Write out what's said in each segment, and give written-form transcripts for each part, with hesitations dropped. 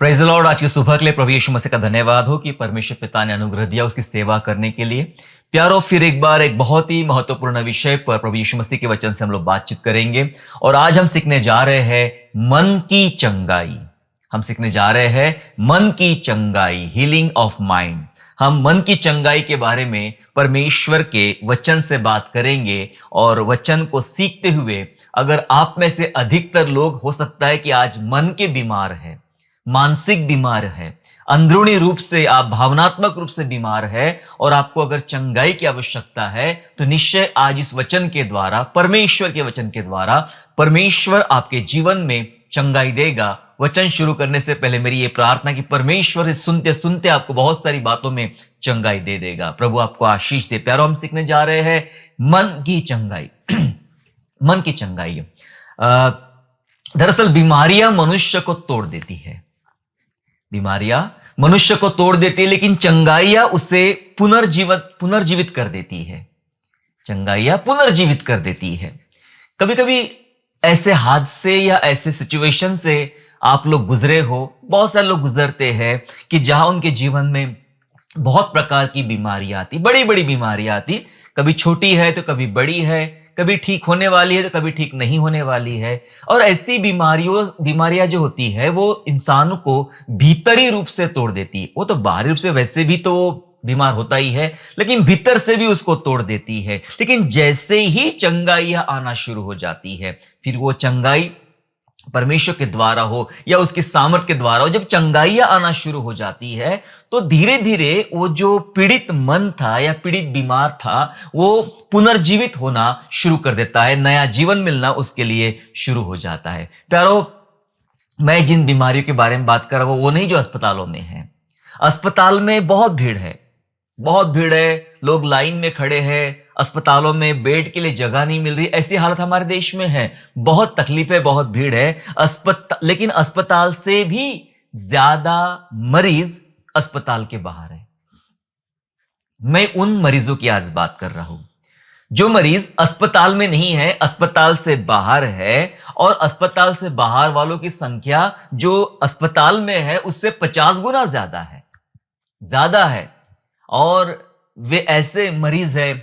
Praise the Lord. आज की सुबह के लिए प्रभु यीशु मसीह का धन्यवाद हो कि परमेश्वर पिता ने अनुग्रह दिया उसकी सेवा करने के लिए। प्यारो, फिर एक बार एक बहुत ही महत्वपूर्ण विषय पर प्रभु यीशु मसीह के वचन से हम लोग बातचीत करेंगे और आज हम सीखने जा रहे हैं मन की चंगाई। हम सीखने जा रहे हैं मन की चंगाई, हीलिंग ऑफ माइंड। हम मन की चंगाई के बारे में परमेश्वर के वचन से बात करेंगे और वचन को सीखते हुए अगर आप में से अधिकतर लोग हो सकता है कि आज मन के बीमार हैं, मानसिक बीमार है, अंदरूनी रूप से आप भावनात्मक रूप से बीमार है और आपको अगर चंगाई की आवश्यकता है तो निश्चय आज इस वचन के द्वारा, परमेश्वर के वचन के द्वारा परमेश्वर आपके जीवन में चंगाई देगा। वचन शुरू करने से पहले मेरी ये प्रार्थना कि परमेश्वर सुनते सुनते आपको बहुत सारी बातों में चंगाई दे देगा। प्रभु आपको आशीष दे। प्यारो, हम सीखने जा रहे हैं मन की चंगाई। मन की चंगाई। दरअसल बीमारियां मनुष्य को तोड़ देती है, बीमारियां मनुष्य को तोड़ देती है, लेकिन चंगाइयां उसे पुनर्जीवित कर देती है। चंगाइयां पुनर्जीवित कर देती है। कभी कभी ऐसे हादसे या ऐसे सिचुएशन से आप लोग गुजरे हो, बहुत सारे लोग गुजरते हैं कि जहां उनके जीवन में बहुत प्रकार की बीमारियां आती, बड़ी बड़ी बीमारियां आती। कभी छोटी है तो कभी बड़ी है, कभी ठीक होने वाली है तो कभी ठीक नहीं होने वाली है। और ऐसी बीमारियां जो होती है वो इंसान को भीतरी रूप से तोड़ देती है। वो तो बाहरी रूप से वैसे भी तो बीमार होता ही है, लेकिन भीतर से भी उसको तोड़ देती है। लेकिन जैसे ही चंगाइयां आना शुरू हो जाती है, फिर वो चंगाई परमेश्वर के द्वारा हो या उसके सामर्थ्य के द्वारा हो, जब चंगाइयां आना शुरू हो जाती है तो धीरे धीरे वो जो पीड़ित मन था या पीड़ित बीमार था वो पुनर्जीवित होना शुरू कर देता है, नया जीवन मिलना उसके लिए शुरू हो जाता है। प्यारो, मैं जिन बीमारियों के बारे में बात कर रहा हूं वो नहीं जो अस्पतालों में है। अस्पताल में बहुत भीड़ है, बहुत भीड़ है, लोग लाइन में खड़े हैं, अस्पतालों में बेड के लिए जगह नहीं मिल रही। ऐसी हालत हमारे देश में है, बहुत तकलीफ है, बहुत भीड़ है। लेकिन अस्पताल से भी ज्यादा मरीज अस्पताल के बाहर है। मैं उन मरीजों की आज बात कर रहा हूं जो मरीज अस्पताल में नहीं है, अस्पताल से बाहर है। और अस्पताल से बाहर वालों की संख्या जो अस्पताल में है उससे 50 गुना ज्यादा है। और वे ऐसे मरीज है,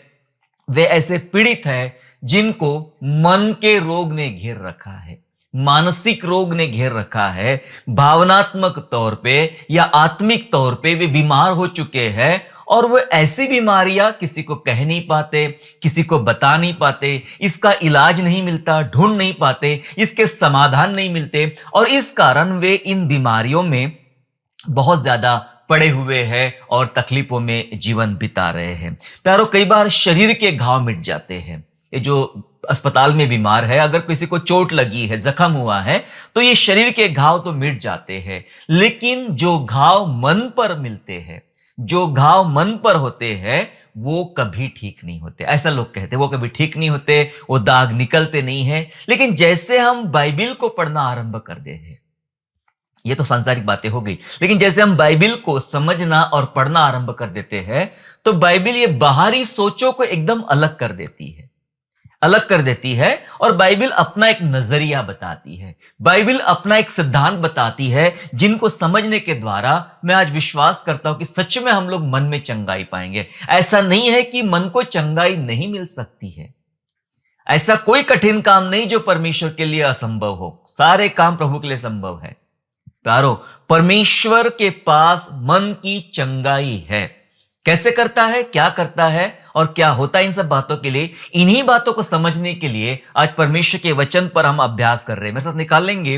वे ऐसे पीड़ित हैं जिनको मन के रोग ने घेर रखा है, मानसिक रोग ने घेर रखा है। भावनात्मक तौर पे या आत्मिक तौर पे वे बीमार हो चुके हैं और वो ऐसी बीमारियां किसी को कह नहीं पाते, किसी को बता नहीं पाते, इसका इलाज नहीं मिलता, ढूंढ नहीं पाते, इसके समाधान नहीं मिलते और इस कारण वे इन बीमारियों में बहुत ज्यादा पड़े हुए हैं और तकलीफों में जीवन बिता रहे हैं। प्यारो, कई बार शरीर के घाव मिट जाते हैं। ये जो अस्पताल में बीमार है, अगर किसी को चोट लगी है, जख्म हुआ है तो ये शरीर के घाव तो मिट जाते हैं, लेकिन जो घाव मन पर मिलते हैं, जो घाव मन पर होते हैं वो कभी ठीक नहीं होते। ऐसा लोग कहते हैं वो कभी ठीक नहीं होते, वो दाग निकलते नहीं है। लेकिन जैसे हम बाइबिल को पढ़ना आरंभ कर दे हैं, ये तो सांसारिक बातें हो गई, लेकिन जैसे हम बाइबिल को समझना और पढ़ना आरंभ कर देते हैं तो बाइबिल ये बाहरी सोचों को एकदम अलग कर देती है और बाइबिल अपना एक नजरिया बताती है, बाइबिल अपना एक सिद्धांत बताती है जिनको समझने के द्वारा मैं आज विश्वास करता हूं कि सच में हम लोग मन में चंगाई पाएंगे। ऐसा नहीं है कि मन को चंगाई नहीं मिल सकती है, ऐसा कोई कठिन काम नहीं जो परमेश्वर के लिए असंभव हो, सारे काम प्रभु के लिए संभव है। प्यारो, परमेश्वर के पास मन की चंगाई है। कैसे करता है, क्या करता है और क्या होता है, इन सब बातों के लिए, इन्हीं बातों को समझने के लिए आज परमेश्वर के वचन पर हम अभ्यास कर रहे हैं। मेरे साथ निकाल लेंगे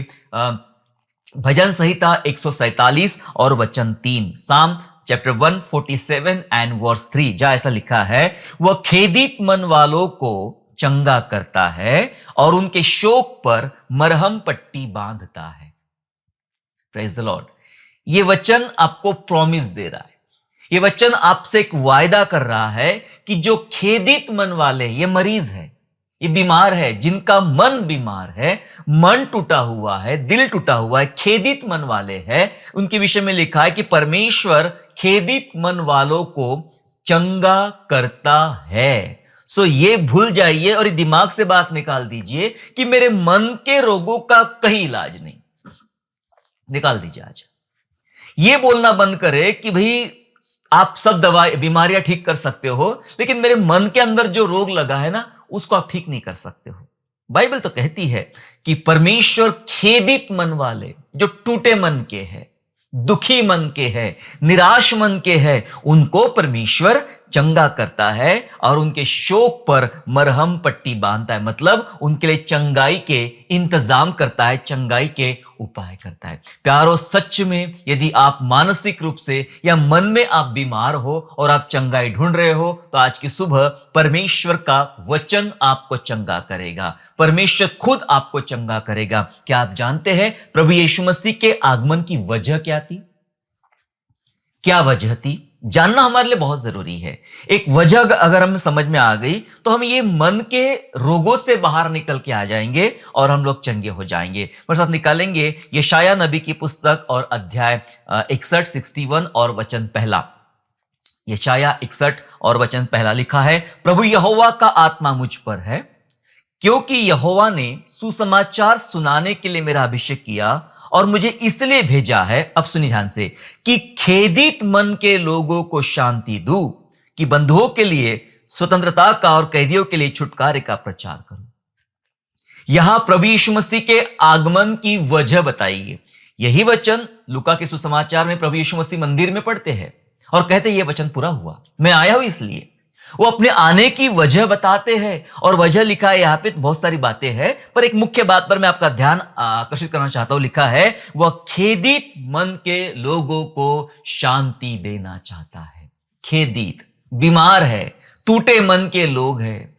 भजन संहिता 147 और वचन 3, साम चैप्टर 147 एंड वर्स 3। जहां ऐसा लिखा है, वह खेदित मन वालों को चंगा करता है और उनके शोक पर मरहम पट्टी बांधता है। Praise the Lord. ये वचन आपको प्रॉमिस दे रहा है, ये वचन आपसे एक वायदा कर रहा है कि जो खेदित मन वाले, ये मरीज है, ये बीमार है, जिनका मन बीमार है, मन टूटा हुआ है, दिल टूटा हुआ है, खेदित मन वाले हैं, उनके विषय में लिखा है कि परमेश्वर खेदित मन वालों को चंगा करता है। सो ये भूल जाइए और दिमाग से बात निकाल दीजिए कि मेरे मन के रोगों का कहीं इलाज नहीं, निकाल दीजिए आज। ये बोलना बंद करे कि भाई आप सब दवा बीमारियां ठीक कर सकते हो, लेकिन मेरे मन के अंदर जो रोग लगा है ना, उसको आप ठीक नहीं कर सकते हो। बाइबल तो कहती है कि परमेश्वर खेदित मन वाले, जो टूटे मन के हैं, दुखी मन के हैं, निराश मन के हैं, उनको परमेश्वर चंगा करता है और उनके शोक पर मरहम पट्टी बांधता है। मतलब उनके लिए चंगाई के इंतजाम करता है, चंगाई के उपाय करता है। प्यारो, सच में यदि आप मानसिक रूप से या मन में आप बीमार हो और आप चंगाई ढूंढ रहे हो, तो आज की सुबह परमेश्वर का वचन आपको चंगा करेगा। परमेश्वर खुद आपको चंगा करेगा। क्या आप जानते हैं प्रभु यीशु मसीह के आगमन की वजह क्या थी? क्या वजह थी? जानना हमारे लिए बहुत जरूरी है। एक वजह अगर हमें समझ में आ गई तो हम ये मन के रोगों से बाहर निकल के आ जाएंगे और हम लोग चंगे हो जाएंगे। मेरे साथ निकालेंगे यशायाह नबी की पुस्तक और अध्याय 61, 61 और वचन पहला। यशायाह 61 और वचन पहला लिखा है, प्रभु यहोवा का आत्मा मुझ पर है, क्योंकि यहोवा ने सुसमाचार सुनाने के लिए मेरा अभिषेक किया और मुझे इसलिए भेजा है, अब सुनिए ध्यान से, कि खेदित मन के लोगों को शांति दूं, कि बंधुओं के लिए स्वतंत्रता का और कैदियों के लिए छुटकारे का प्रचार करूं। यहां प्रभु यीशु मसीह के आगमन की वजह बताइए। यही वचन लूका के सुसमाचार में प्रभु यीशु मसीह मंदिर में पढ़ते हैं और कहते हैं, यह वचन पूरा हुआ, मैं आया हूं इसलिए। वो अपने आने की वजह बताते हैं और वजह लिखा है यहां पे बहुत सारी बातें हैं, पर एक मुख्य बात पर मैं आपका ध्यान आकर्षित करना चाहता हूं। लिखा है वह खेदित मन के लोगों को शांति देना चाहता है। खेदित, बीमार है, टूटे मन के लोग हैं,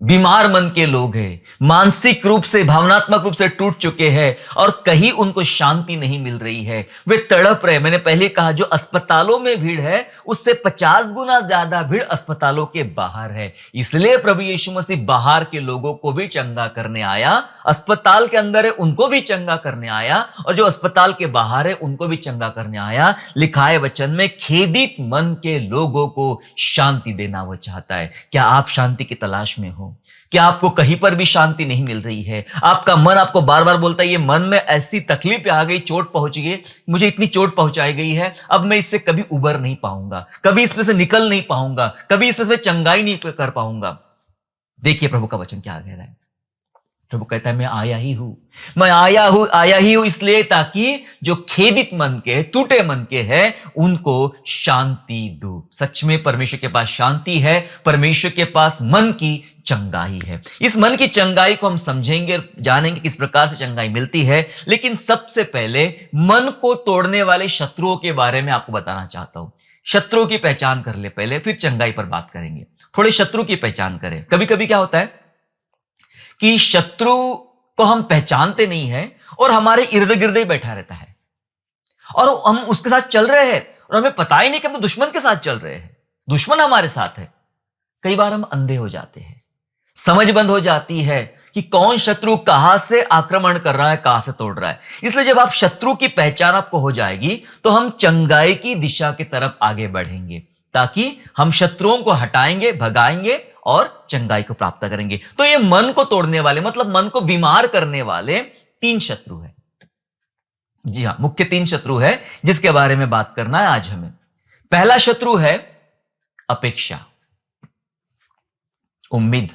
बीमार मन के लोग हैं, मानसिक रूप से, भावनात्मक रूप से टूट चुके हैं और कहीं उनको शांति नहीं मिल रही है, वे तड़प रहे। मैंने पहले कहा, जो अस्पतालों में भीड़ है उससे 50 गुना ज्यादा भीड़ अस्पतालों के बाहर है। इसलिए प्रभु यीशु मसीह बाहर के लोगों को भी चंगा करने आया, अस्पताल के अंदर है उनको भी चंगा करने आया, और जो अस्पताल के बाहर है उनको भी चंगा करने आया। लिखा है वचन में, खेदित मन के लोगों को शांति देना वो चाहता है। क्या आप शांति की तलाश में हो? क्या आपको कहीं पर भी शांति नहीं मिल रही है? आपका मन आपको बार बार बोलता है, ये मन में ऐसी तकलीफ आ गई, चोट पहुंच गई, मुझे इतनी चोट पहुंचाई गई है, अब मैं इससे कभी उबर नहीं पाऊंगा, कभी इसमें से निकल नहीं पाऊंगा, कभी इसमें से चंगाई नहीं कर पाऊंगा। देखिए प्रभु का वचन क्या कह रहा है। प्रभु कहता है, मैं आया ही हूं इसलिए ताकि जो खेदित मन के, टूटे मन के हैं, उनको शांति दूं। सच में परमेश्वर के पास शांति है, परमेश्वर के पास मन की चंगाई है। इस मन की चंगाई को हम समझेंगे, जानेंगे किस प्रकार से चंगाई मिलती है। लेकिन सबसे पहले मन को तोड़ने वाले शत्रुओं के बारे में आपको बताना चाहता हूं। शत्रुओं की पहचान कर ले पहले, फिर चंगाई पर बात करेंगे। थोड़े शत्रु की पहचान करें। कभी कभी क्या होता है कि शत्रु को हम पहचानते नहीं है और हमारे इर्द गिर्द ही बैठा रहता है और हम उसके साथ चल रहे हैं और हमें पता ही नहीं कि हम तो दुश्मन के साथ चल रहे हैं, दुश्मन हमारे साथ है। कई बार हम अंधे हो जाते हैं, समझ बंद हो जाती है कि कौन शत्रु कहां से आक्रमण कर रहा है, कहां से तोड़ रहा है। इसलिए जब आप शत्रु की पहचान आपको हो जाएगी तो हम चंगाई की दिशा की तरफ आगे बढ़ेंगे, ताकि हम शत्रुओं को हटाएंगे, भगाएंगे और चंगाई को प्राप्त करेंगे। तो ये मन को तोड़ने वाले, मतलब मन को बीमार करने वाले 3 शत्रु है। जी हां, मुख्य 3 शत्रु है जिसके बारे में बात करना है आज हमें। पहला शत्रु है अपेक्षा, उम्मीद।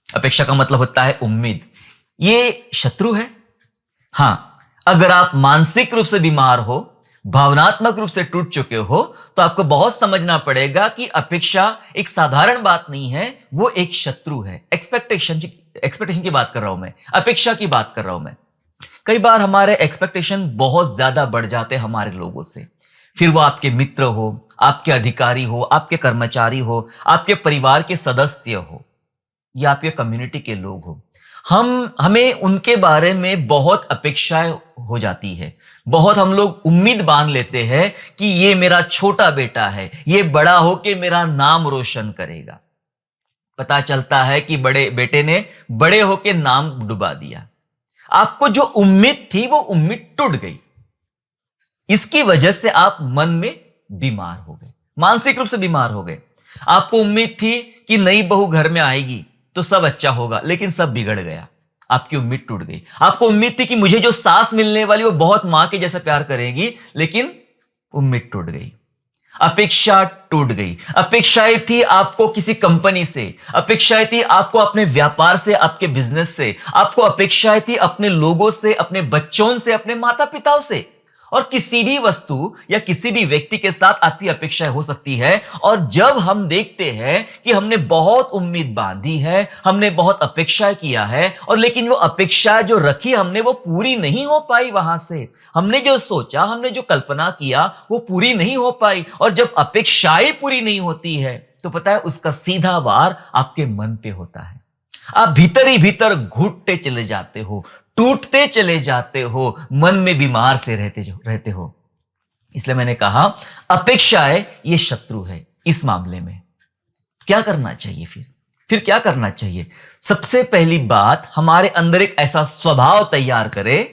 अपेक्षा का मतलब होता है उम्मीद। ये शत्रु है। हां, अगर आप मानसिक रूप से बीमार हो, भावनात्मक रूप से टूट चुके हो, तो आपको बहुत समझना पड़ेगा कि अपेक्षा एक साधारण बात नहीं है, वो एक शत्रु है। एक्सपेक्टेशन की बात कर रहा हूं मैं, अपेक्षा की बात कर रहा हूं मैं। कई बार हमारे एक्सपेक्टेशन बहुत ज्यादा बढ़ जाते हैं हमारे लोगों से, फिर वो आपके मित्र हो, आपके अधिकारी हो, आपके कर्मचारी हो, आपके परिवार के सदस्य हो या आपके कम्युनिटी के लोग हो। हमें उनके बारे में बहुत अपेक्षाएं हो जाती है, बहुत हम लोग उम्मीद बांध लेते हैं कि ये मेरा छोटा बेटा है, ये बड़ा होके मेरा नाम रोशन करेगा। पता चलता है कि बड़े बेटे ने बड़े होके नाम डुबा दिया। आपको जो उम्मीद थी वो उम्मीद टूट गई। इसकी वजह से आप मन में बीमार हो गए, मानसिक रूप से बीमार हो गए। आपको उम्मीद थी कि नई बहू घर में आएगी तो सब अच्छा होगा, लेकिन सब बिगड़ गया। आपकी उम्मीद टूट गई। आपको उम्मीद थी कि मुझे जो सास मिलने वाली वो बहुत मां के जैसा प्यार करेगी, लेकिन उम्मीद टूट गई, अपेक्षा टूट गई। अपेक्षाएं थी आपको किसी कंपनी से, अपेक्षाएं थी आपको अपने व्यापार से, आपके बिजनेस से, आपको अपेक्षाएं थी अपने लोगों से, अपने बच्चों से, अपने माता पिताओं से, और किसी भी वस्तु या किसी भी व्यक्ति के साथ आपकी अपेक्षाएं हो सकती है। और जब हम देखते हैं कि हमने बहुत उम्मीद बांधी है, हमने बहुत अपेक्षाएं किया है, और लेकिन वो अपेक्षा जो रखी हमने वो पूरी नहीं हो पाई, वहां से हमने जो सोचा, हमने जो कल्पना किया वो पूरी नहीं हो पाई। और जब अपेक्षाएं पूरी नहीं होती है तो पता है उसका सीधा वार आपके मन पे होता है। आप भीतर ही भीतर घुटते चले जाते हो, टूटते चले जाते हो, मन में बीमार से रहते हो। इसलिए मैंने कहा अपेक्षाएं ये शत्रु है। इस मामले में क्या करना चाहिए? फिर क्या करना चाहिए? सबसे पहली बात, हमारे अंदर एक ऐसा स्वभाव तैयार करे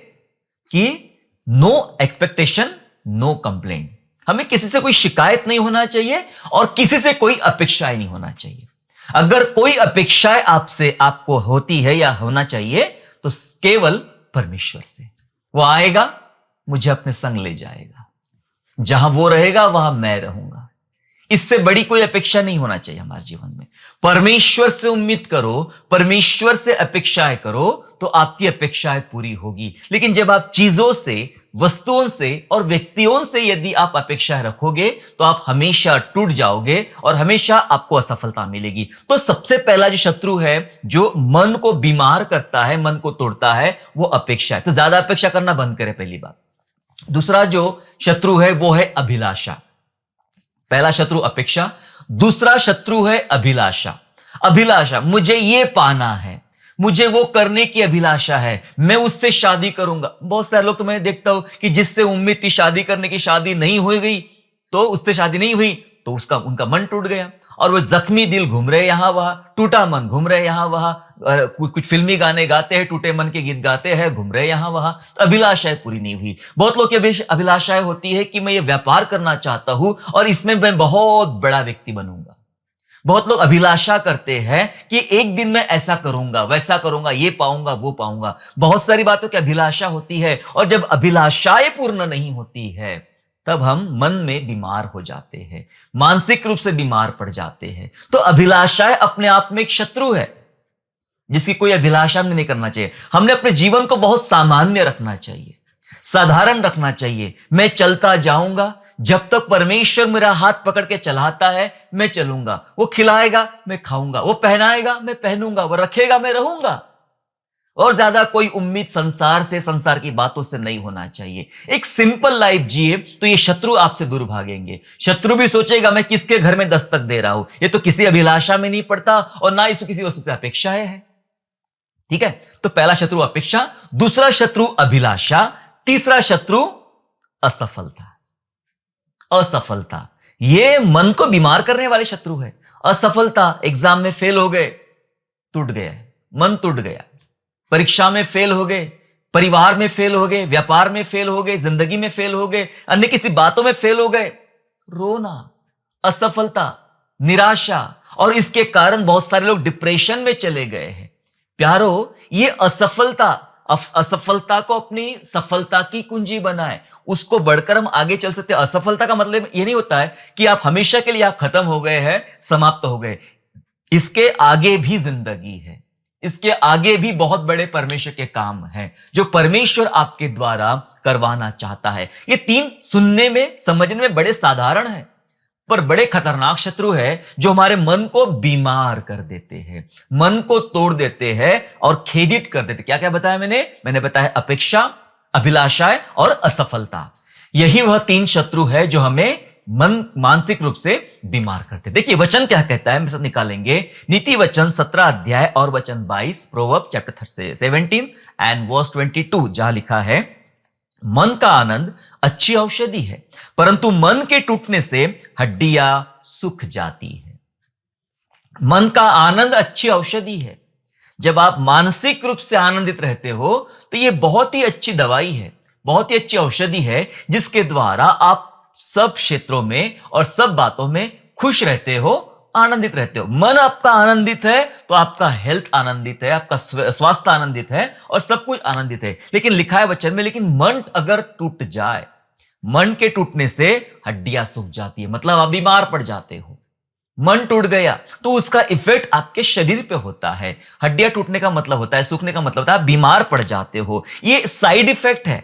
कि नो एक्सपेक्टेशन नो कंप्लेंट। हमें किसी से कोई शिकायत नहीं होना चाहिए और किसी से कोई अपेक्षाएं नहीं होना चाहिए। अगर कोई अपेक्षाएं आपसे आपको होती है या होना चाहिए तो केवल परमेश्वर से। वो आएगा, मुझे अपने संग ले जाएगा, जहां वो रहेगा वहां मैं रहूंगा। इससे बड़ी कोई अपेक्षा नहीं होना चाहिए हमारे जीवन में। परमेश्वर से उम्मीद करो, परमेश्वर से अपेक्षाएं करो तो आपकी अपेक्षाएं पूरी होगी। लेकिन जब आप चीजों से, वस्तुओं से और व्यक्तियों से यदि आप अपेक्षाएं रखोगे तो आप हमेशा टूट जाओगे और हमेशा आपको असफलता मिलेगी। तो सबसे पहला जो शत्रु है, जो मन को बीमार करता है, मन को तोड़ता है, वो अपेक्षा है। तो ज्यादा अपेक्षा करना बंद करें, पहली बात। दूसरा जो शत्रु है वो है अभिलाषा। पहला शत्रु अपेक्षा, दूसरा शत्रु है अभिलाषा। अभिलाषा, मुझे ये पाना है, मुझे वो करने की अभिलाषा है, मैं उससे शादी करूंगा। बहुत सारे लोग तो मैं देखता हूं कि जिससे उम्मीद थी शादी करने की, शादी नहीं हो गई, तो उससे शादी नहीं हुई तो उनका मन टूट गया और वो जख्मी दिल घूम रहे यहां वहां, टूटा मन घूम रहे यहां वहां, कुछ फिल्मी गाने गाते हैं, टूटे मन के गीत गाते हैं, घूम रहे यहां वहां, तो अभिलाषाएं पूरी नहीं हुई। बहुत लोग की अभिलाषाएं होती है कि मैं ये व्यापार करना चाहता हूं और इसमें मैं बहुत बड़ा व्यक्ति बनूंगा। बहुत लोग अभिलाषा करते हैं कि एक दिन मैं ऐसा करूंगा, वैसा करूंगा, ये पाऊंगा, वो पाऊंगा। बहुत सारी बातों की अभिलाषा होती है और जब अभिलाषाएं पूर्ण नहीं होती है तब हम मन में बीमार हो जाते हैं, मानसिक रूप से बीमार पड़ जाते हैं। तो अभिलाषाएं अपने आप में एक शत्रु है जिसकी कोई अभिलाषा हमने नहीं करना चाहिए। हमने अपने जीवन को बहुत सामान्य रखना चाहिए, साधारण रखना चाहिए। मैं चलता जाऊंगा, जब तक परमेश्वर मेरा हाथ पकड़ के चलाता है मैं चलूंगा। वो खिलाएगा मैं खाऊंगा, वो पहनाएगा मैं पहनूंगा, वो रखेगा मैं रहूंगा। और ज्यादा कोई उम्मीद संसार से, संसार की बातों से नहीं होना चाहिए। एक सिंपल लाइफ जिए तो ये शत्रु आपसे दूर भागेंगे। शत्रु भी सोचेगा मैं किसके घर में दस्तक दे रहा हूं, ये तो किसी अभिलाषा में नहीं पड़ता और ना इसको किसी वस्तु से अपेक्षाएं है। ठीक है, तो पहला शत्रु अपेक्षा, दूसरा शत्रु अभिलाषा, तीसरा शत्रु असफलता। असफलता ये मन को बीमार करने वाले शत्रु है। असफलता, एग्जाम में फेल हो गए, टूट गया, मन टूट गया। परीक्षा में फेल हो गए, परिवार में फेल हो गए, व्यापार में फेल हो गए, जिंदगी में फेल हो गए, अन्य किसी बातों में फेल हो गए, रोना, असफलता, निराशा, और इसके कारण बहुत सारे लोग डिप्रेशन में चले गए हैं। प्यारो, ये असफलता को अपनी सफलता की कुंजी बनाए, उसको बढ़कर हम आगे चल सकते हैं। असफलता का मतलब ये नहीं होता है कि आप हमेशा के लिए आप खत्म हो गए हैं, समाप्त हो गए। इसके आगे भी जिंदगी है, इसके आगे भी बहुत बड़े परमेश्वर के काम हैं जो परमेश्वर आपके द्वारा करवाना चाहता है। ये तीन सुनने में, समझने में बड़े साधारण हैं, पर बड़े खतरनाक शत्रु है जो हमारे मन को बीमार कर देते हैं, मन को तोड़ देते हैं और खेदित कर देते। क्या क्या बताया मैंने बताया अपेक्षा, अभिलाषाएं और असफलता। यही वह तीन शत्रु है जो हमें मानसिक रूप से बीमार करते। देखिए वचन क्या कहता है, हम सब निकालेंगे। नीति वचन 17 अध्याय और वचन 22, प्रोवर्ब चैप्टर 17 एंड वर्स 22, जहां लिखा है, मन का आनंद अच्छी औषधि है, परंतु मन के टूटने से हड्डियां सूख जाती है। मन का आनंद अच्छी औषधि है। जब आप मानसिक रूप से आनंदित रहते हो तो यह बहुत ही अच्छी दवाई है, बहुत ही अच्छी औषधि है, जिसके द्वारा आप सब क्षेत्रों में और सब बातों में खुश रहते हो आनंदित रहते हो। मन आपका आनंदित है तो आपका हेल्थ आनंदित है, आपका स्वास्थ्य आनंदित है और सब कुछ आनंदित है। लेकिन लिखा है वचन में, लेकिन मन अगर टूट जाए, मन के टूटने से हड्डियां सूख जाती है, मतलब आप बीमार पड़ जाते हो। मन टूट गया तो उसका इफेक्ट आपके शरीर पे होता है। हड्डियां टूटने का मतलब होता है, सूखने का मतलब होता है आप बीमार पड़ जाते हो। ये साइड इफेक्ट है।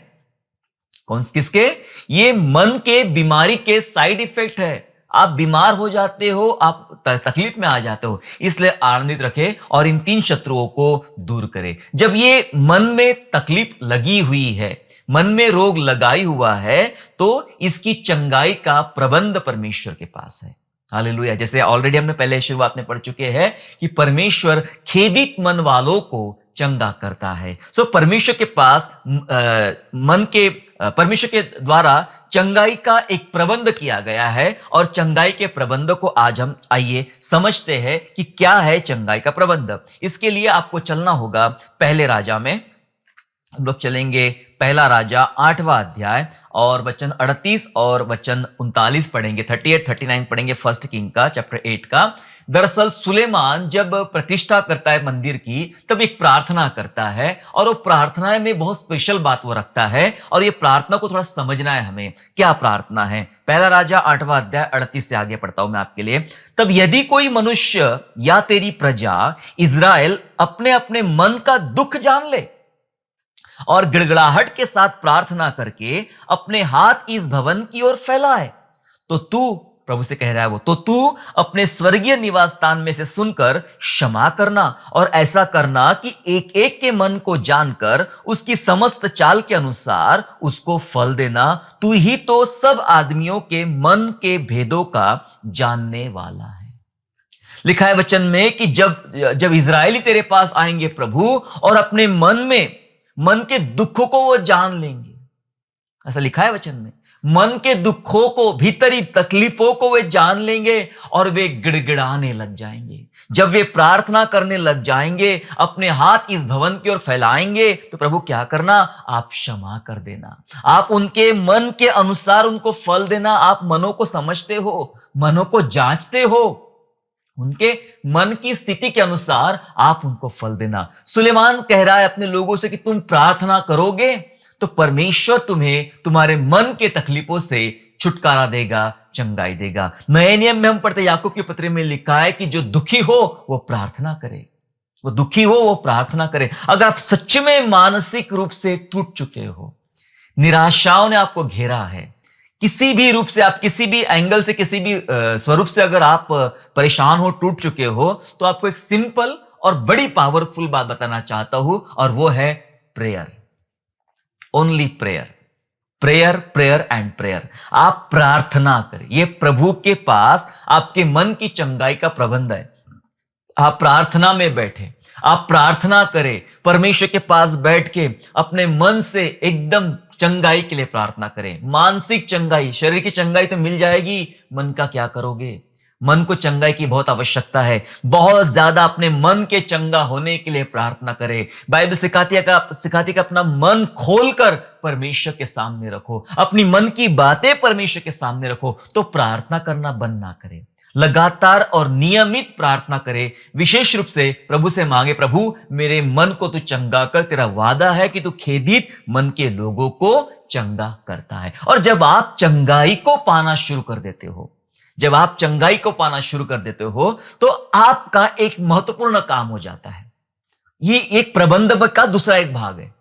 कौन किसके? ये मन के बीमारी के साइड इफेक्ट है। आप बीमार हो जाते हो, आप तकलीफ में आ जाते हो। इसलिए आनंदित रखे और इन 3 शत्रुओं को दूर करे। जब ये मन में तकलीफ लगी हुई है, मन में रोग लगाई हुआ है, तो इसकी चंगाई का प्रबंध परमेश्वर के पास है। हालेलुया। जैसे ऑलरेडी हमने पहले शुरुआत में पढ़ चुके हैं कि परमेश्वर खेदित मन वालों को चंगा करता है। सो परमेश्वर के पास परमेश्वर के द्वारा चंगाई का एक प्रबंध किया गया है और चंगाई के प्रबंध को आज हम आइए समझते हैं कि क्या है चंगाई का प्रबंध। इसके लिए आपको चलना होगा पहले राजा में। हम लोग चलेंगे पहला राजा 8वां अध्याय और वचन 38 और वचन 39 पढ़ेंगे, 38 39 पढ़ेंगे फर्स्ट किंग का चैप्टर 8 का। दरअसल सुलेमान जब प्रतिष्ठा करता है मंदिर की, तब एक प्रार्थना करता है और वो प्रार्थना में बहुत स्पेशल बात वो रखता है और ये प्रार्थना को थोड़ा समझना है हमें, क्या प्रार्थना है। पहला राजा 8वां अध्याय 38 से आगे पढ़ता हूं मैं आपके लिए। तब यदि कोई मनुष्य या तेरी प्रजा इज़राइल अपने अपने मन का दुख जान ले और गिड़गिड़ाहट के साथ प्रार्थना करके अपने हाथ इस भवन की ओर फैलाए, तो तू, प्रभु से कह रहा है वो, तो तू अपने स्वर्गीय निवास स्थान में से सुनकर क्षमा करना और ऐसा करना कि एक एक के मन को जानकर उसकी समस्त चाल के अनुसार उसको फल देना। तू ही तो सब आदमियों के मन के भेदों का जानने वाला है। लिखा है वचन में कि जब इजरायली तेरे पास आएंगे प्रभु, और अपने मन के दुखों को वो जान लेंगे। ऐसा लिखा है वचन में, मन के दुखों को, भीतरी तकलीफों को वे जान लेंगे और वे गिड़गिड़ाने लग जाएंगे। जब वे प्रार्थना करने लग जाएंगे, अपने हाथ इस भवन की ओर फैलाएंगे, तो प्रभु क्या करना? आप क्षमा कर देना, आप उनके मन के अनुसार उनको फल देना। आप मनों को समझते हो, मनों को जांचते हो, उनके मन की स्थिति के अनुसार आप उनको फल देना। सुलेमान कह रहा है अपने लोगों से कि तुम प्रार्थना करोगे तो परमेश्वर तुम्हें तुम्हारे मन के तकलीफों से छुटकारा देगा, चंगाई देगा। नए नियम में हम पढ़ते याकूब के पत्र में लिखा है कि जो दुखी हो वो प्रार्थना करे, वो दुखी हो वो प्रार्थना करे। अगर आप सच में मानसिक रूप से टूट चुके हो, निराशाओं ने आपको घेरा है, किसी भी रूप से, आप किसी भी एंगल से, किसी भी स्वरूप से अगर आप परेशान हो, टूट चुके हो, तो आपको एक सिंपल और बड़ी पावरफुल बात बताना चाहता हूं, और वो है prayer. Only prayer, prayer, prayer and prayer. आप प्रार्थना करें। यह प्रभु के पास आपके मन की चंगाई का प्रबंध है। आप प्रार्थना में बैठे, आप प्रार्थना करें, परमेश्वर के पास बैठ के अपने मन से एकदम चंगाई के लिए प्रार्थना करें। मानसिक चंगाई, शरीर की चंगाई तो मिल जाएगी, मन का क्या करोगे? मन को चंगाई की बहुत आवश्यकता है। बहुत ज्यादा अपने मन के चंगा होने के लिए प्रार्थना करें। बाइबल सिखाती है कि अपना मन खोलकर परमेश्वर के सामने रखो, अपनी मन की बातें परमेश्वर के सामने रखो। तो प्रार्थना करना बंद ना करें, लगातार और नियमित प्रार्थना करें। विशेष रूप से प्रभु से मांगे, प्रभु मेरे मन को तू चंगा कर। तेरा वादा है कि तू खेदित मन के लोगों को चंगा करता है। और जब आप चंगाई को पाना शुरू कर देते हो, जब आप चंगाई को पाना शुरू कर देते हो, तो आपका एक महत्वपूर्ण काम हो जाता है। ये एक प्रबंध का दूसरा एक भाग है।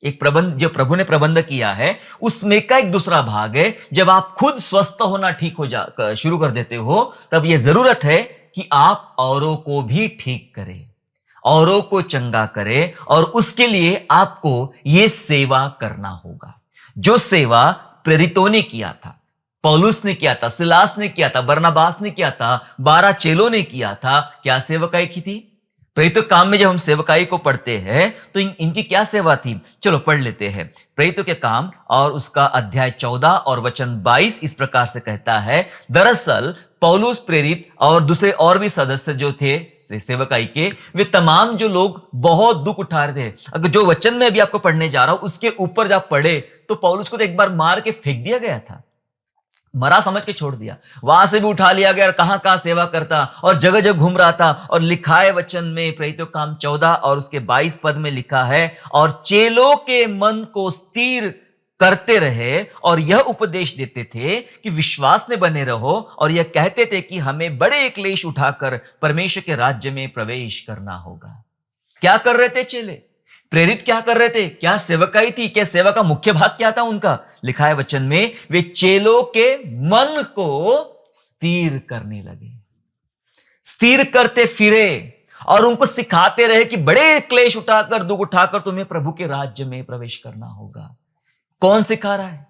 एक प्रबंध जो प्रभु ने प्रबंध किया है, उसमें का एक दूसरा भाग है। जब आप खुद स्वस्थ होना ठीक हो शुरू कर देते हो, तब यह जरूरत है कि आप औरों को भी ठीक करें, औरों को चंगा करें, और उसके लिए आपको यह सेवा करना होगा। जो सेवा प्रेरितों ने किया था, पौलुस ने किया था, सिलास ने किया था, बरनबास ने किया था, 12 चेलों ने किया था। क्या सेवकाई की थी? प्रेरितों काम में जब हम सेवकाई को पढ़ते हैं तो इनकी क्या सेवा थी? चलो पढ़ लेते हैं। प्रेरितों के काम और उसका अध्याय 14 और वचन 22 इस प्रकार से कहता है, दरअसल पौलुस प्रेरित और दूसरे और भी सदस्य जो थे सेवकाई के, वे तमाम जो लोग बहुत दुख उठा रहे थे। अगर जो वचन में अभी आपको पढ़ने जा रहा हूं उसके ऊपर जब पढ़े, तो पौलुस को तो एक बार मार के फेंक दिया गया था। मरा समझ के छोड़ दिया। वहां से भी उठा लिया गया और कहां कहां सेवा करता और जगह जगह घूम रहा था। और लिखा है वचन में, प्रेरितों का काम 14 और उसके 22 पद में लिखा है, और चेलों के मन को स्थिर करते रहे और यह उपदेश देते थे कि विश्वास में बने रहो, और यह कहते थे कि हमें बड़े क्लेश उठाकर परमेश्वर के राज्य में प्रवेश करना होगा। क्या कर रहे थे चेले? प्रेरित क्या कर रहे थे? क्या सेवकाई थी? क्या सेवा का मुख्य भाग क्या था उनका? लिखा है वचन में, वे चेलों के मन को स्थिर करने लगे, स्थिर करते फिरे और उनको सिखाते रहे कि बड़े क्लेश उठाकर, दुख उठाकर तुम्हें प्रभु के राज्य में प्रवेश करना होगा। कौन सिखा रहा है?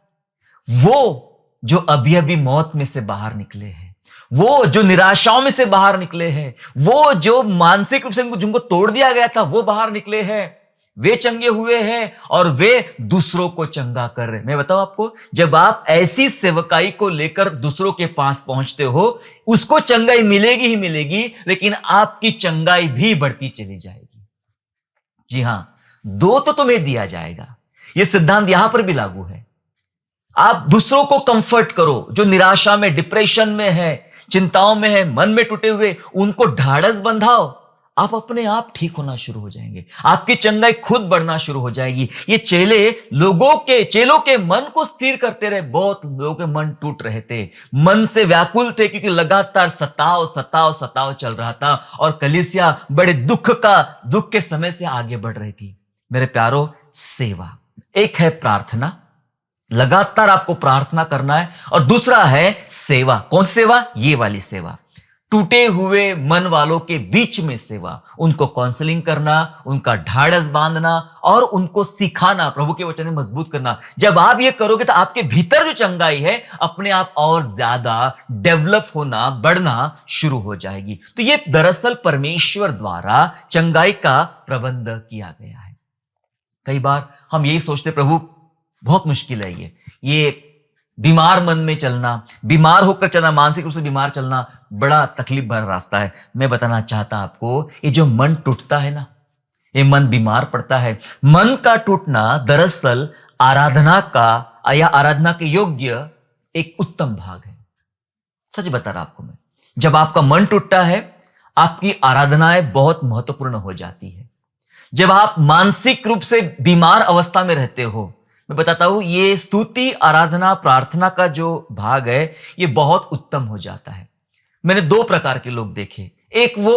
वो जो अभी अभी मौत में से बाहर निकले हैं, वो जो निराशाओं में से बाहर निकले हैं, वो जो मानसिक रूप से जिनको तोड़ दिया गया था वो बाहर निकले हैं, वे चंगे हुए हैं और वे दूसरों को चंगा कर रहे। मैं बताऊं आपको, जब आप ऐसी सेवकाई को लेकर दूसरों के पास पहुंचते हो, उसको चंगाई मिलेगी ही मिलेगी, लेकिन आपकी चंगाई भी बढ़ती चली जाएगी। जी हां, दो तो तुम्हें दिया जाएगा। यह सिद्धांत यहां पर भी लागू है। आप दूसरों को कंफर्ट करो, जो निराशा में, डिप्रेशन में है, चिंताओं में है, मन में टूटे हुए, उनको ढाढ़स बंधाओ, आप अपने आप ठीक होना शुरू हो जाएंगे, आपकी चंगाई खुद बढ़ना शुरू हो जाएगी। ये चेलों के मन को स्थिर करते रहे। बहुत लोगों के मन टूट रहे थे, मन से व्याकुल थे, क्योंकि लगातार सताव चल रहा था और कलीसिया बड़े दुख के समय से आगे बढ़ रही थी। मेरे प्यारो, सेवा एक है प्रार्थना, लगातार आपको प्रार्थना करना है, और दूसरा है सेवा। कौन सेवा? ये वाली सेवा, टूटे हुए मन वालों के बीच में सेवा, उनको काउंसलिंग करना, उनका ढाढ़स बांधना और उनको सिखाना, प्रभु के वचन में मजबूत करना। जब आप ये करोगे तो आपके भीतर जो चंगाई है अपने आप और ज्यादा डेवलप होना, बढ़ना शुरू हो जाएगी। तो ये दरअसल परमेश्वर द्वारा चंगाई का प्रबंध किया गया है। कई बार हम यही सोचते, प्रभु बहुत मुश्किल है ये बीमार मन में चलना, बीमार होकर चलना, मानसिक रूप से बीमार चलना बड़ा तकलीफ भरा रास्ता है। मैं बताना चाहता आपको, ये जो मन टूटता है ना, ये मन बीमार पड़ता है। मन का टूटना दरअसल आराधना का या आराधना के योग्य एक उत्तम भाग है। सच बता रहा आपको मैं, जब आपका मन टूटता है, आपकी आराधनाएं बहुत महत्वपूर्ण हो जाती है। जब आप मानसिक रूप से बीमार अवस्था में रहते हो, मैं बताता हूं, ये स्तुति, आराधना, प्रार्थना का जो भाग है ये बहुत उत्तम हो जाता है। मैंने दो प्रकार के लोग देखे। एक वो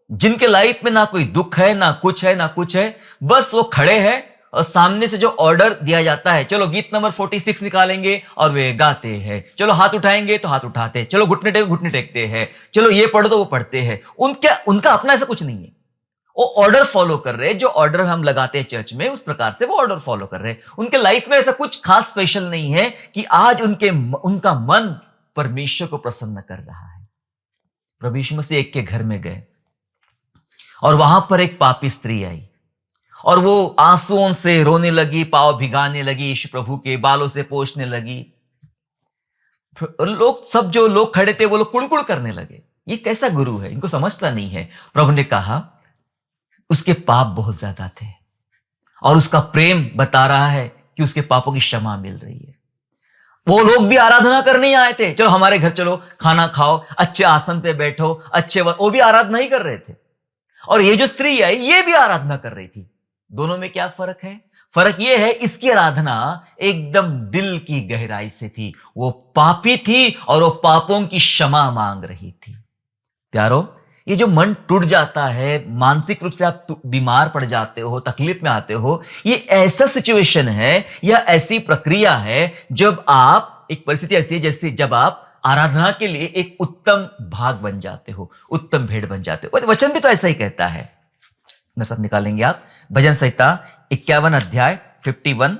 जिनके लाइफ में ना कोई दुख है, ना कुछ है, बस वो खड़े हैं और सामने से जो ऑर्डर दिया जाता है, चलो गीत नंबर 46 निकालेंगे और वे गाते हैं, चलो हाथ उठाएंगे तो हाथ उठाते हैं, चलो घुटने टेकते हैं, चलो ये पढ़ दो वो पढ़ते हैं। उनका अपना ऐसा कुछ नहीं है, वो ऑर्डर फॉलो कर रहे हैं। जो ऑर्डर हम लगाते हैं चर्च में, उस प्रकार से वो ऑर्डर फॉलो कर रहे हैं। उनके लाइफ में ऐसा कुछ खास स्पेशल नहीं है कि आज उनका मन परमेश्वर को प्रसन्न कर रहा है। प्रभु यीशु मसीह एक के घर में गए और वहां पर एक पापी स्त्री आई और वो आंसुओं से रोने लगी, पांव भिगाने लगी, यीशु प्रभु के बालों से पोंछने लगी। जो लोग खड़े थे वो लोग कुड़कुड़ करने लगे, ये कैसा गुरु है, इनको समझता नहीं है। प्रभु ने कहा, उसके पाप बहुत ज्यादा थे और उसका प्रेम बता रहा है कि उसके पापों की क्षमा मिल रही है। वो लोग भी आराधना करने आए थे, चलो हमारे घर चलो, खाना खाओ, अच्छे आसन पे बैठो, वो भी आराधना ही कर रहे थे। और ये जो स्त्री आई ये भी आराधना कर रही थी। दोनों में क्या फर्क है? फर्क ये है, इसकी आराधना एकदम दिल की गहराई से थी। वो पापी थी और वो पापों की क्षमा मांग रही थी। प्यारो, ये जो मन टूट जाता है, मानसिक रूप से आप बीमार पड़ जाते हो, तकलीफ में आते हो, ये ऐसा सिचुएशन है या ऐसी प्रक्रिया है जब आप, एक परिस्थिति ऐसी है जैसे जब आप आराधना के लिए एक उत्तम भाग बन जाते हो, उत्तम भेड़ बन जाते हो। वचन भी तो ऐसा ही कहता है। मैं सब निकालेंगे आप, भजन संहिता 51 अध्याय 51,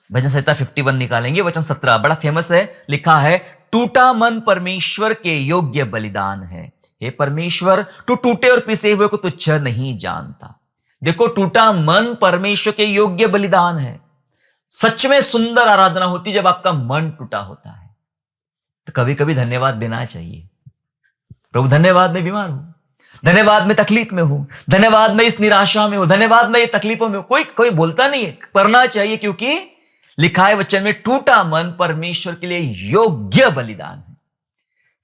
भजन संहिता 51 निकालेंगे, वचन 17 बड़ा फेमस है। लिखा है, टूटा मन परमेश्वर के योग्य बलिदान है, हे परमेश्वर तू टूटे और पिसे हुए को तुच्छ नहीं जानता। देखो, टूटा मन परमेश्वर के योग्य बलिदान है। सच में सुंदर आराधना होती जब आपका मन टूटा होता है। तो कभी कभी धन्यवाद देना चाहिए। प्रभु धन्यवाद, मैं बीमार हूं, धन्यवाद मैं तकलीफ में हूं, धन्यवाद मैं इस निराशा में हूं, धन्यवाद मैं ये तकलीफों में हूं। कोई बोलता नहीं है, करना चाहिए, क्योंकि लिखा है वचन में, टूटा मन परमेश्वर के लिए योग्य बलिदान है।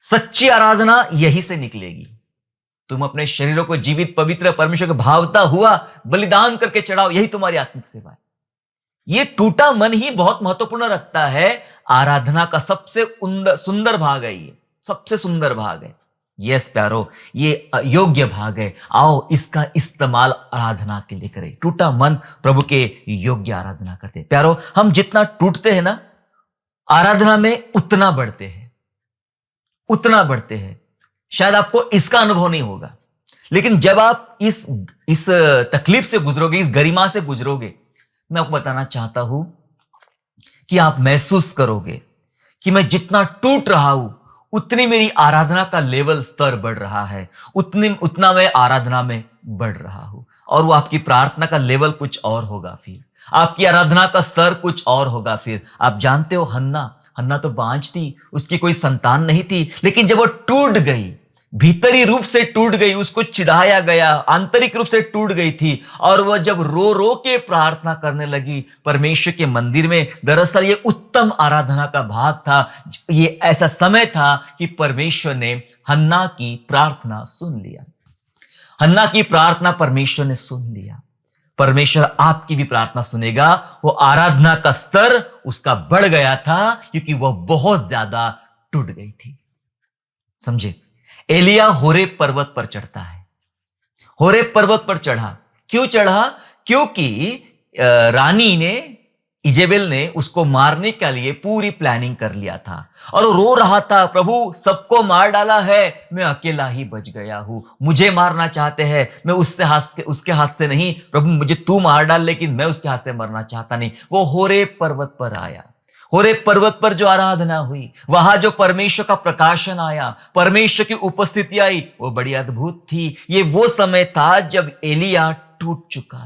सच्ची आराधना यही से निकलेगी। तुम अपने शरीरों को जीवित, पवित्र, परमेश्वर को भावता हुआ बलिदान करके चढ़ाओ, यही तुम्हारी आत्मिक सेवा है। ये टूटा मन ही बहुत महत्वपूर्ण रखता है। आराधना का सबसे सुंदर भाग है, ये सबसे सुंदर भाग है। यस प्यारो, ये योग्य भाग है। आओ इसका इस्तेमाल आराधना के लिए करें। टूटा मन प्रभु के योग्य आराधना करते हैं। प्यारो, हम जितना टूटते हैं ना आराधना में, उतना बढ़ते हैं, उतना बढ़ते हैं। शायद आपको इसका अनुभव नहीं होगा, लेकिन जब आप इस तकलीफ से गुजरोगे, इस गरिमा से गुजरोगे, मैं आपको बताना चाहता हूं कि आप महसूस करोगे कि मैं जितना टूट रहा हूं उतनी मेरी आराधना का लेवल, स्तर बढ़ रहा है, उतना मैं आराधना में बढ़ रहा हूं। और वो आपकी प्रार्थना का लेवल कुछ और होगा, फिर आपकी आराधना का स्तर कुछ और होगा। फिर आप जानते हो, हन्ना तो बांझ थी, उसकी कोई संतान नहीं थी, लेकिन जब वो टूट गई, भीतरी रूप से टूट गई, उसको चिढ़ाया गया, आंतरिक रूप से टूट गई थी, और वह जब रो रो के प्रार्थना करने लगी परमेश्वर के मंदिर में, दरअसल ये उत्तम आराधना का भाग था। ये ऐसा समय था कि परमेश्वर ने हन्ना की प्रार्थना सुन लिया। हन्ना की प्रार्थना परमेश्वर ने सुन लिया। परमेश्वर आपकी भी प्रार्थना सुनेगा। वो आराधना का स्तर उसका बढ़ गया था, क्योंकि वह बहुत ज्यादा टूट गई थी। समझे? एलिया होरेब पर्वत पर चढ़ता है। होरेब पर्वत पर चढ़ा, क्यों चढ़ा? क्योंकि रानी ने, इजेबेल ने उसको मारने के लिए पूरी प्लानिंग कर लिया था, और वो रो रहा था, प्रभु सबको मार डाला है, मैं अकेला ही बच गया हूं, मुझे मारना चाहते हैं, मैं उसके हाथ से नहीं, प्रभु मुझे तू मार डाल, लेकिन मैं उसके हाथ से मरना चाहता नहीं। वो होरेब पर्वत पर आया। होरेब पर्वत पर जो आराधना हुई, वहां जो परमेश्वर का प्रकाशन आया, परमेश्वर की उपस्थिति आई, वो बड़ी अद्भुत थी। ये वो समय था जब एलिया टूट चुका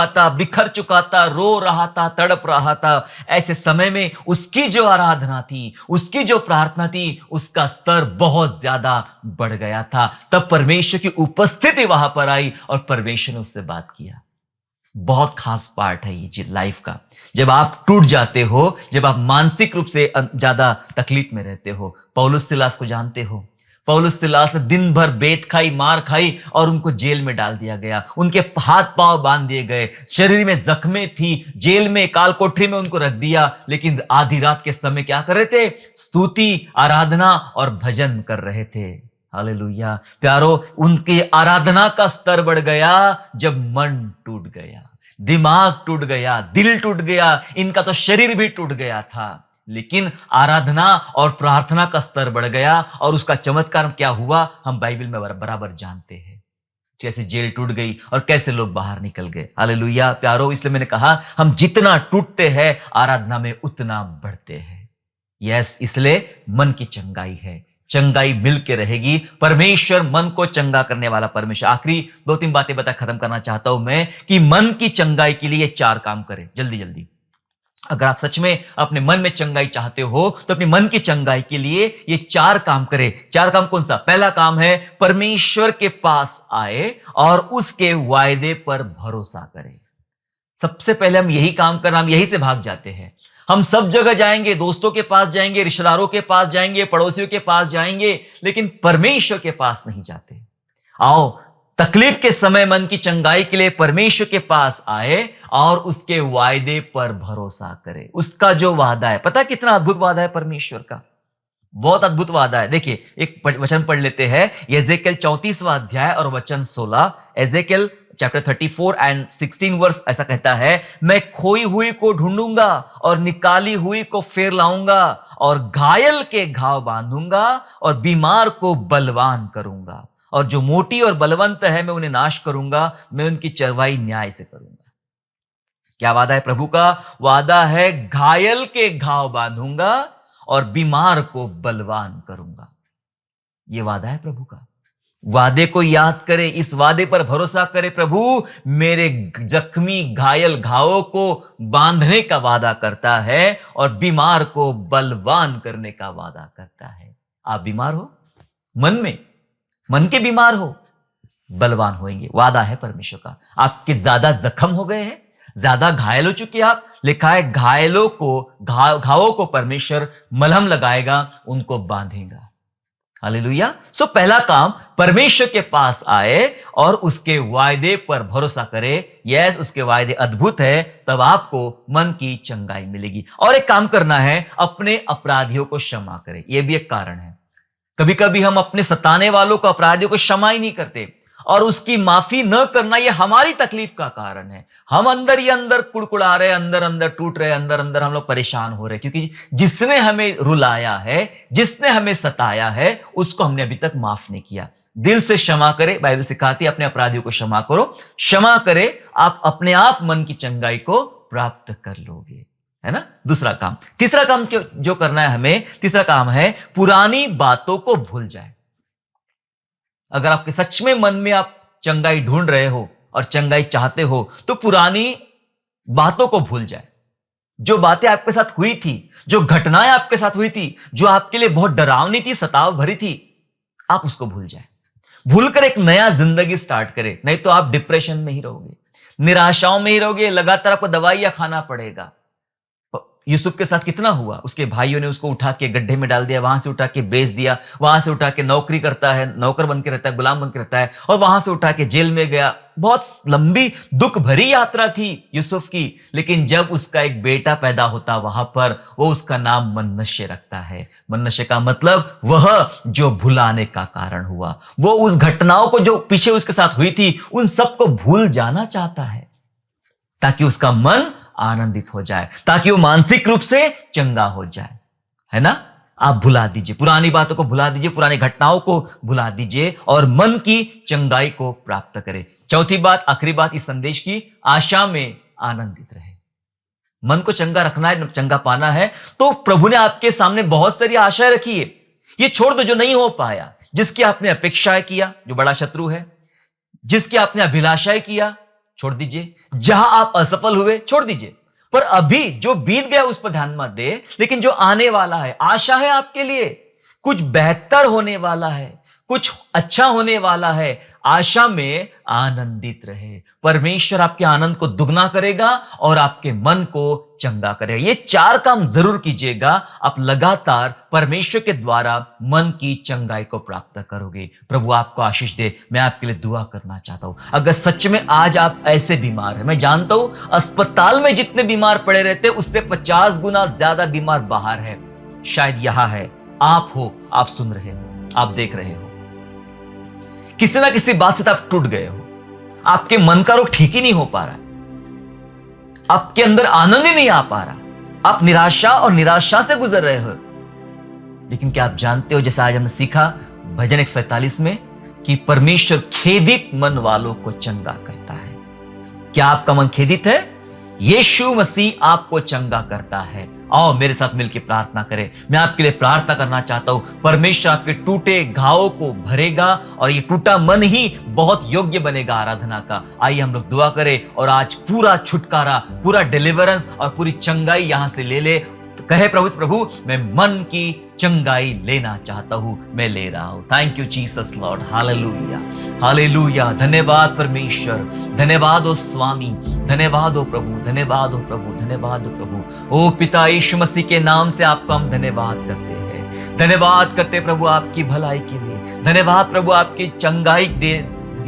था, बिखर चुका था, रो रहा था, तड़प रहा था। ऐसे समय में उसकी जो आराधना थी, उसकी जो प्रार्थना थी, उसका स्तर बहुत ज्यादा बढ़ गया था। तब परमेश्वर की उपस्थिति वहां पर आई और परमेश्वर ने उससे बात किया। बहुत खास पार्ट है ये लाइफ का। जब आप टूट जाते हो, जब आप मानसिक रूप से ज्यादा तकलीफ में रहते हो। पौलुस सिलास को जानते हो? पौलुस सिलास ने दिन भर बेत खाई, मार खाई, और उनको जेल में डाल दिया गया। उनके हाथ पांव बांध दिए गए, शरीर में जख्में थी, जेल में काल कोठरी में उनको रख दिया। लेकिन आधी रात के समय क्या कर रहे थे? स्तुति, आराधना और भजन कर रहे थे। हालेलुया। प्यारो, उनकी आराधना का स्तर बढ़ गया जब मन टूट गया, दिमाग टूट गया, दिल टूट गया, इनका तो शरीर भी टूट गया था। लेकिन आराधना और प्रार्थना का स्तर बढ़ गया, और उसका चमत्कार क्या हुआ हम बाइबल में बराबर जानते हैं। कैसे जेल टूट गई और कैसे लोग बाहर निकल गए। हालेलुया। प्यारो, इसलिए मैंने कहा हम जितना टूटते हैं आराधना में उतना बढ़ते हैं। यस, इसलिए मन की चंगाई है, चंगाई मिल के रहेगी। परमेश्वर मन को चंगा करने वाला परमेश्वर। आखिरी 2-3 बातें बता खत्म करना चाहता हूं मैं, कि मन की चंगाई के लिए 4 काम करें जल्दी जल्दी। अगर आप सच में अपने मन में चंगाई चाहते हो तो अपने मन की चंगाई के लिए ये 4 काम करें। 4 काम कौन सा? पहला काम है परमेश्वर के पास आए और उसके वायदे पर भरोसा करें। सबसे पहले हम यही काम करना, हम यही से भाग जाते हैं। हम सब जगह जाएंगे, दोस्तों के पास जाएंगे, रिश्तेदारों के पास जाएंगे, पड़ोसियों के पास जाएंगे, लेकिन परमेश्वर के पास नहीं जाते। आओ तकलीफ के समय मन की चंगाई के लिए परमेश्वर के पास आए और उसके वायदे पर भरोसा करें। उसका जो वादा है, पता कितना अद्भुत वादा है परमेश्वर का, बहुत अद्भुत वादा है। देखिए एक वचन पढ़ लेते हैं, एजेकियल 34वां अध्याय और वचन 16। एजेकियल चैप्टर 34 एंड 16 वर्स ऐसा कहता है, मैं खोई हुई को ढूंढूंगा और निकाली हुई को फेर लाऊंगा, और घायल के घाव बांधूंगा और बीमार को बलवान करूंगा, और जो मोटी और बलवंत है मैं उन्हें नाश करूंगा, मैं उनकी चरवाई न्याय से करूंगा। क्या वादा है प्रभु का? वादा है घायल के घाव बांधूंगा और बीमार को बलवान करूंगा। यह वादा है प्रभु का। वादे को याद करें, इस वादे पर भरोसा करें। प्रभु मेरे जख्मी घायल घावों को बांधने का वादा करता है और बीमार को बलवान करने का वादा करता है। आप बीमार हो मन के बीमार हो, बलवान होंगे, वादा है परमेश्वर का। आपके ज्यादा जख्म हो गए हैं, ज्यादा घायल हो चुके आप, लिखा है घायलों को घावों को परमेश्वर मलहम लगाएगा, उनको बांधेगा। हालेलुया। सो पहला काम, परमेश्वर के पास आए और उसके वायदे पर भरोसा करे। यस, उसके वायदे अद्भुत है, तब आपको मन की चंगाई मिलेगी। और एक काम करना है, अपने अपराधियों को क्षमा करें। यह भी एक कारण है। कभी कभी हम अपने सताने वालों को, अपराधियों को क्षमा ही नहीं करते, और उसकी माफी न करना यह हमारी तकलीफ का कारण है। हम अंदर ही अंदर कुड़कुड़ा रहे, अंदर अंदर टूट रहे, अंदर अंदर हम लोग परेशान हो रहे, क्योंकि जिसने हमें रुलाया है, जिसने हमें सताया है, उसको हमने अभी तक माफ नहीं किया। दिल से क्षमा करे। बाइबल सिखाती है अपने अपराधियों को क्षमा करो। क्षमा करे, आप अपने आप मन की चंगाई को प्राप्त कर लोगे, है ना। दूसरा काम, तीसरा काम जो करना है हमें, तीसरा काम है पुरानी बातों को भूल जाए। अगर आपके सच में मन में आप चंगाई ढूंढ रहे हो और चंगाई चाहते हो, तो पुरानी बातों को भूल जाए। जो बातें आपके साथ हुई थी, जो घटनाएं आपके साथ हुई थी, जो आपके लिए बहुत डरावनी थी, सताव भरी थी, आप उसको भूल जाए। भूलकर एक नया जिंदगी स्टार्ट करें। नहीं तो आप डिप्रेशन में ही रहोगे, निराशाओं में ही रहोगे, लगातार आपको दवाइयां खाना पड़ेगा। यूसुफ के साथ कितना हुआ, उसके भाइयों ने उसको उठा के गड्ढे में डाल दिया, वहां से उठा के बेच दिया, वहां से उठा के नौकरी करता है, नौकर बन के रहता है, गुलाम बन के रहता है, और वहां से उठा के जेल में गया। बहुत लंबी दुख भरी यात्रा थी यूसुफ की। लेकिन जब उसका एक बेटा पैदा होता वहां पर, वो उसका नाम मनश्शे रखता है। मनश्शे का मतलब वह जो भुलाने का कारण हुआ, वो उस घटनाओं को जो पीछे उसके साथ हुई थी, उन सबको भूल जाना चाहता है, ताकि उसका मन आनंदित हो जाए, ताकि वो मानसिक रूप से चंगा हो जाए, है ना। आप भुला दीजिए, पुरानी बातों को भुला दीजिए, पुरानी घटनाओं को भुला दीजिए और मन की चंगाई को प्राप्त करें। चौथी बात, आखिरी बात इस संदेश की, आशा में आनंदित रहे। मन को चंगा रखना है, चंगा पाना है, तो प्रभु ने आपके सामने बहुत सारी आशाएं रखी है। ये छोड़ दो जो नहीं हो पाया, जिसकी आपने अपेक्षाएं किया, जो बड़ा शत्रु है, जिसकी आपने अभिलाषाएं किया, छोड़ दीजिए। जहां आप असफल हुए, छोड़ दीजिए। पर अभी जो बीत गया उस पर ध्यान मत दे, लेकिन जो आने वाला है, आशा है आपके लिए, कुछ बेहतर होने वाला है, कुछ अच्छा होने वाला है। आशा में आनंदित रहे। परमेश्वर आपके आनंद को दुगना करेगा और आपके मन को चंगा करेगा। ये चार काम जरूर कीजिएगा, आप लगातार परमेश्वर के द्वारा मन की चंगाई को प्राप्त करोगे। प्रभु आपको आशीष दे। मैं आपके लिए दुआ करना चाहता हूं। अगर सच में आज आप ऐसे बीमार हैं, मैं जानता हूं अस्पताल में जितने बीमार पड़े रहते उससे 50 गुना ज्यादा बीमार बाहर है। शायद यहां है, आप हो, आप सुन रहे हो, आप देख रहे हो, किसी ना किसी बात से आप टूट गए हो, आपके मन का रोग ठीक ही नहीं हो पा रहा, आपके अंदर आनंद ही नहीं आ पा रहा, आप निराशा और निराशा से गुजर रहे हो। लेकिन क्या आप जानते हो, जैसा आज हमने सीखा भजन 147 में, कि परमेश्वर खेदित मन वालों को चंगा करता है। क्या आपका मन खेदित है? यीशु मसीह आपको चंगा करता है। आओ मेरे साथ मिलकर प्रार्थना करें। मैं आपके लिए प्रार्थना करना चाहता हूं। परमेश्वर आपके टूटे घावों को भरेगा और ये टूटा मन ही बहुत योग्य बनेगा आराधना का। आइए हम लोग दुआ करें और आज पूरा छुटकारा, पूरा डिलीवरेंस और पूरी चंगाई यहां से ले ले। कहे प्रभु मैं मन की चंगाई लेना चाहता हूं, मैं ले रहा हूं। Thank you Jesus Lord. Hallelujah, hallelujah. धन्यवाद परमेश्वर, धन्यवाद ओ स्वामी, धन्यवाद ओ प्रभु, धन्यवाद ओ प्रभु, धन्यवाद ओ प्रभु। ओ पिता यीशु मसीह के नाम से आपका हम धन्यवाद करते हैं, धन्यवाद करते प्रभु आपकी भलाई के लिए। धन्यवाद प्रभु आपकी चंगाई दी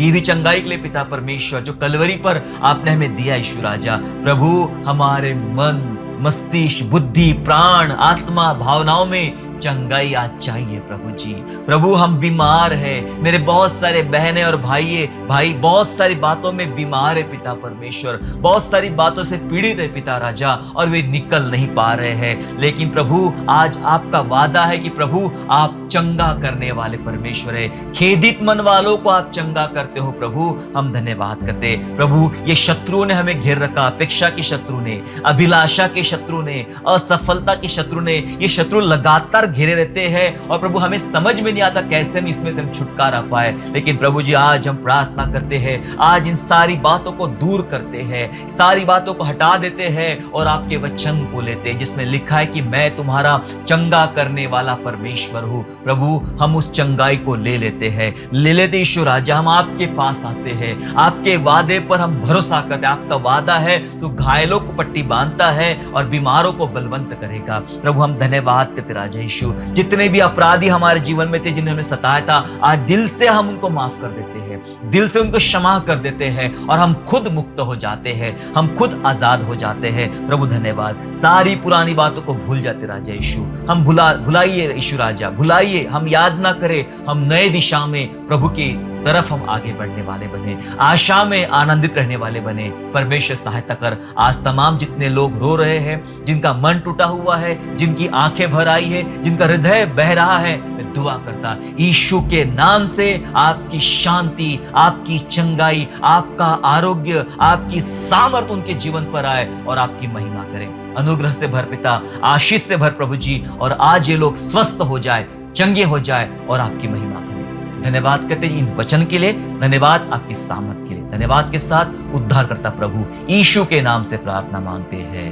हुई चंगाई के लिए पिता परमेश्वर, जो कलवरी पर आपने हमें दिया यीशु राजा। प्रभु हमारे मन, मस्तिष्क, बुद्धि, प्राण, आत्मा, भावनाओं में चंगाई आज चाहिए प्रभु जी। प्रभु हम बीमार हैं, मेरे बहुत सारे बहनें और भाई बहुत सारी बातों में बीमार है पिता परमेश्वर, बहुत सारी बातों से पीड़ित है पिता राजा, और वे निकल नहीं पा रहे हैं। लेकिन प्रभु आज आपका वादा है कि प्रभु आप चंगा करने वाले परमेश्वर है। खेदित मन वालों को आप चंगा करते हो प्रभु, हम धन्यवाद करते हैं। प्रभु ये शत्रुओं ने हमें घेर रखा, अपेक्षा के शत्रु ने, अभिलाषा के शत्रु ने, असफलता के शत्रु ने, ये शत्रु लगातार घेरे रहते हैं और प्रभु हमें समझ में नहीं आता कैसे हम इसमें से छुटकारा पाए। लेकिन प्रभु जी आज हम प्रार्थना करते हैं, आज इन सारी बातों को दूर करते हैं, सारी बातों को हटा देते हैं और आपके वचन को लेते हैं, जिसमें लिखा है कि मैं तुम्हारा चंगा करने वाला परमेश्वर हूँ। प्रभु हम उस चंगाई को ले लेते हैं, ले लेते यीशु राजा, हम आपके पास आते हैं, आपके वादे पर हम भरोसा करते हैं। आपका वादा है तो घायलों को पट्टी बांधता है और बीमारों को बलवंत करेगा। प्रभु हम धन्यवाद करते राजा यीशु, जितने भी अपराधी हमारे जीवन में थे जिन्हें हमें सताया था, आज दिल से हम उनको माफ कर देते हैं, दिल से उनको क्षमा कर देते हैं और हम खुद मुक्त हो जाते हैं, हम खुद आजाद हो जाते हैं। प्रभु धन्यवाद, सारी पुरानी बातों को भूल जाते राजा यीशु, हम भुलाइए यीशु राजा, भुलाइए, हम याद ना करें, हम नए दिशा में प्रभु की तरफ हम आगे बढ़ने वाले बने, आशा में आनंदित रहने वाले बने। परमेश्वर सहायता कर। आज तमाम जितने लोग रो रहे हैं, जिनका मन टूटा हुआ है, जिनकी आंखें भर आई है, जिनका हृदय बह रहा है, मैं दुआ करता यीशु के नाम से आपकी शांति, आपकी चंगाई, आपका आरोग्य, आपकी सामर्थ उनके जीवन पर आए और आपकी महिमा करें। अनुग्रह से भर पिता, आशीष से भर प्रभु जी, और आज ये लोग स्वस्थ हो जाए, चंगे हो जाए और आपकी महिमा करें। धन्यवाद करते हैं इन वचन के लिए, धन्यवाद आपकी सामर्थ के लिए, धन्यवाद के साथ उद्धार करता प्रभु यीशु के नाम से प्रार्थना मांगते हैं,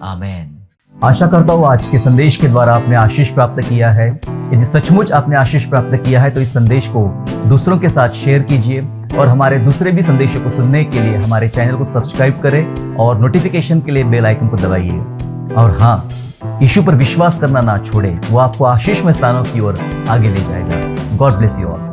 आमेन। आशा करता हूँ आज के संदेश के द्वारा आपने आशीष प्राप्त किया है। यदि सचमुच आपने आशीष प्राप्त किया है तो इस संदेश को दूसरों के साथ शेयर कीजिए और हमारे दूसरे भी संदेशों को सुनने के लिए हमारे चैनल को सब्सक्राइब करें और नोटिफिकेशन के लिए बेल आइकन को दबाइए। और हाँ, यीशु पर विश्वास करना ना छोड़े, वो आपको आशीषमय स्थानों की ओर आगे ले जाएगा। God bless you all.